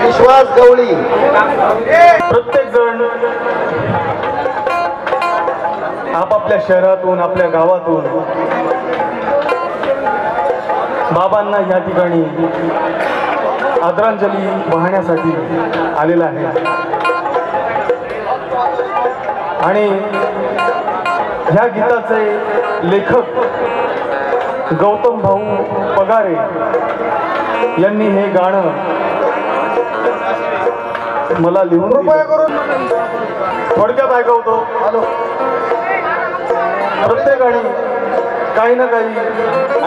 विश्वास गवळी प्रत्येक जण आपापल्या शहरातून आपल्या गावातून बाबांना या ठिकाणी आदरांजली वाहण्यासाठी आलेला आहे आणि ह्या गीताचे लेखक गौतम भाऊ पगारे यांनी हे गाणं मला लिहून थोडक्यात ऐकवतो. प्रत्येकाने काही ना काही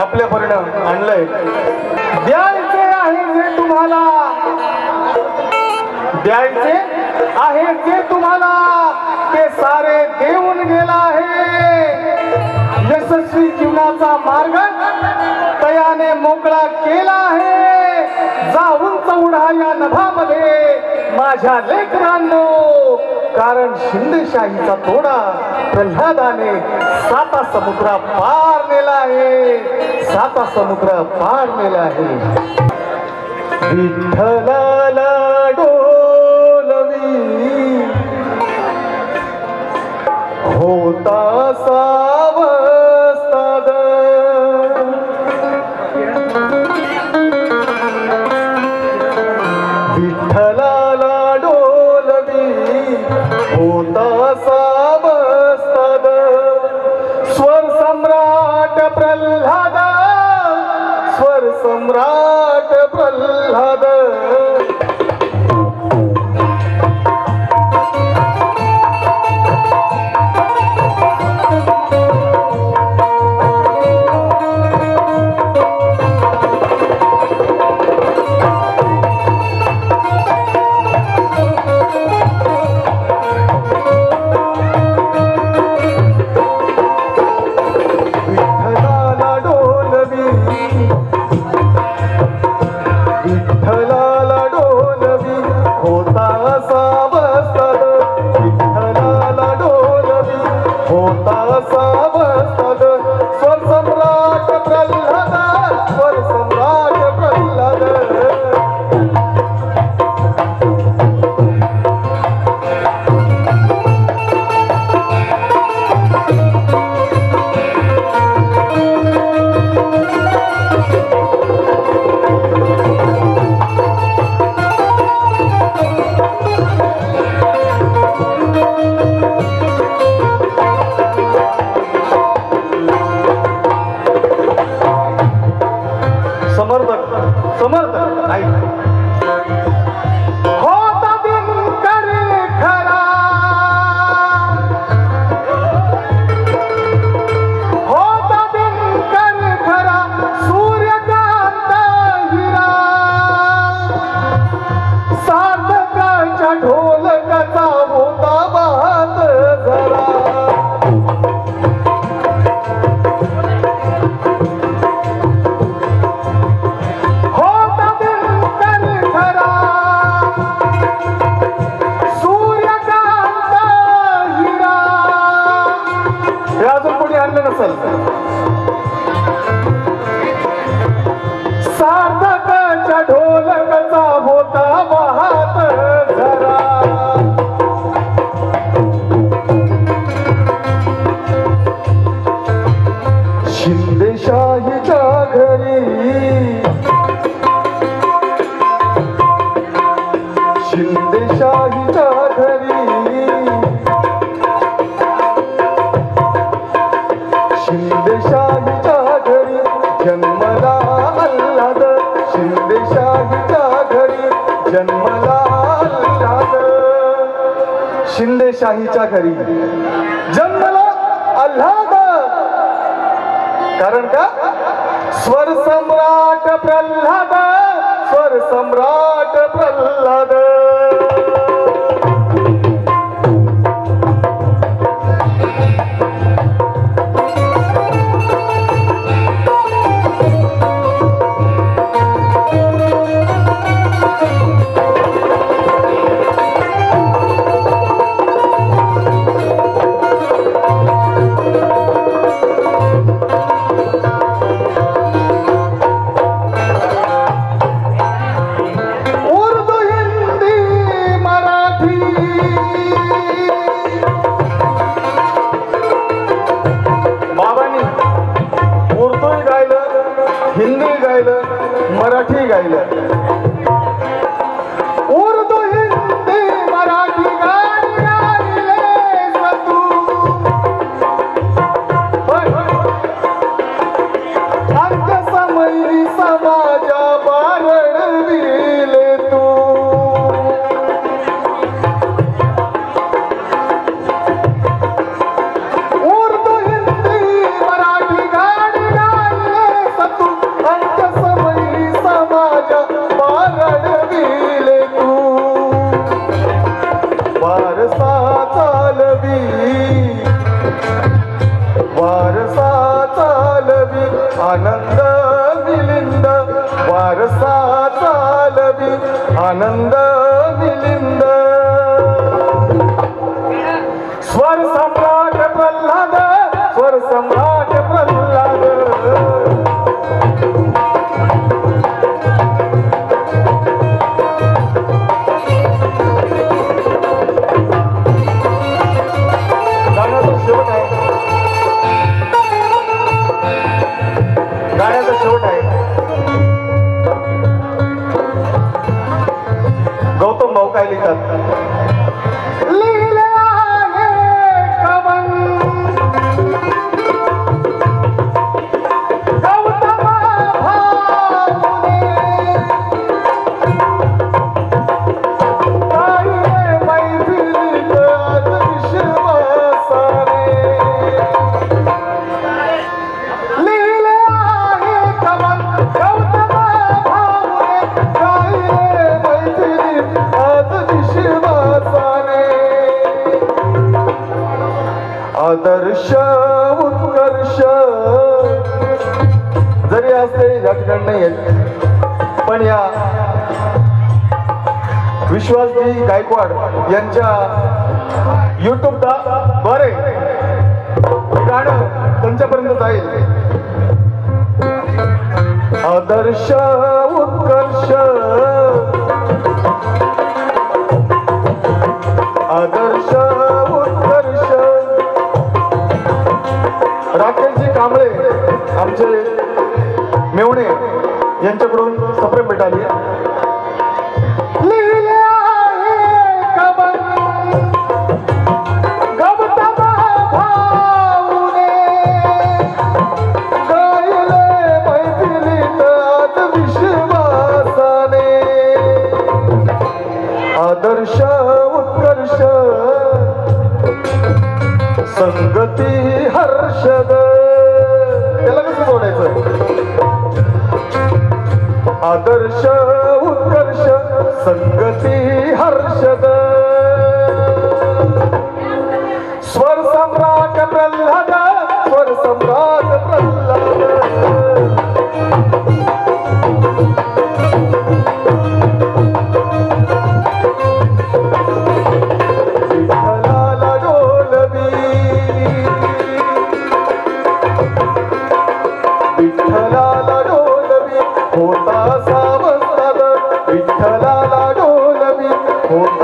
आपल्या परिणाम आणलंय. द्यायचे आहे जे तुम्हाला, द्यायचे आहे जे तुम्हाला ते सारे देऊन गेला आहे. यशस्वी जीवनाचा मार्ग तयाने मोकळा केला आहे. जाऊन चौढा या नभामध्ये माझ्या लेकरांनो, कारण शिंदेशाहीचा तोडा प्रल्हादाने 7 समुद्र पार नेला आहे. 7 समुद्र पार नेला आहे. विठ्ठलाला डोलवी होता सावस्ताद. विठ्ठलाला डोलवी होता सावस्ताद. स्वर सम्राट प्रल्हाद, स्वर सम्राट प्रल्हाद. सार्थकाच्या ढोलकाचा होता वाहत झरा. शिंदेशाहीच्या घरी, शिंदेशाहीच्या घरी, शिंदेशाहीच्या घरी जन्मला आल्हाद. शिंदेशाहीच्या घरी जन्मला आल्हाद. शिंदेशाहीच्या घरी जन्मला आल्हाद. कारण का? स्वर सम्राट प्रल्हाद, स्वर सम्राट प्रल्हाद. किती गायलं. उर्दू हिंदी मराठी गाणी गायलेस तू. अंत्य समयी समाजा बारडविले तू. उर्दू हिंदी मराठी गाणी गायलेस तू. अंत्य समयी समाजा बारडविले तू. वारसा चालवी वारसा चालवी आनंद मिलिंद. वारसा चालवी आनंद मिलिंद. स्वर सम्राट प्रल्हाद स्वर सम्राट प्रल्हाद. गाण्याचा शेवट आहे. गाण्याचा शेवट आहे. गौतम भाऊ काय लिहितात. लिहिले आहे कवन गौतम भाऊने. गायले मैफिलीत आज विश्वासाने. लिहिले आहे कवन गौतम भाऊने. गायले मैफिलीत आज विश्वासाने. आदर्श उत्कर्ष जरी असते या ठिकाणी नाही आहेत, पण या विश्वासजी गायकवाड यांच्या युट्यूब द्वारे हे गाणं त्यांच्यापर्यंत जाईल. आदर्श उत्कर्ष आदर्श उत्कर्ष. राकेशजी कांबळे आमचे मेवणे यांच्याकडून सप्रेम भेटाली. लिहिले आहे कवन गौतम भाऊने. गायले मैफिलीत आज विश्वासाने. आदर्श उत्कर्ष संगती हर्षद. त्याला कसं जोडायचं. आदर्श उत्कर्ष संगती हर्षद. स्वर सम्राट प्रल्हाद स्वर सम्राट प्रल्हाद. विठ्ठलाला डोलवी विठ्ठलाला डोलवी होता सावसाद. विठ्ठलाला डोलवी होता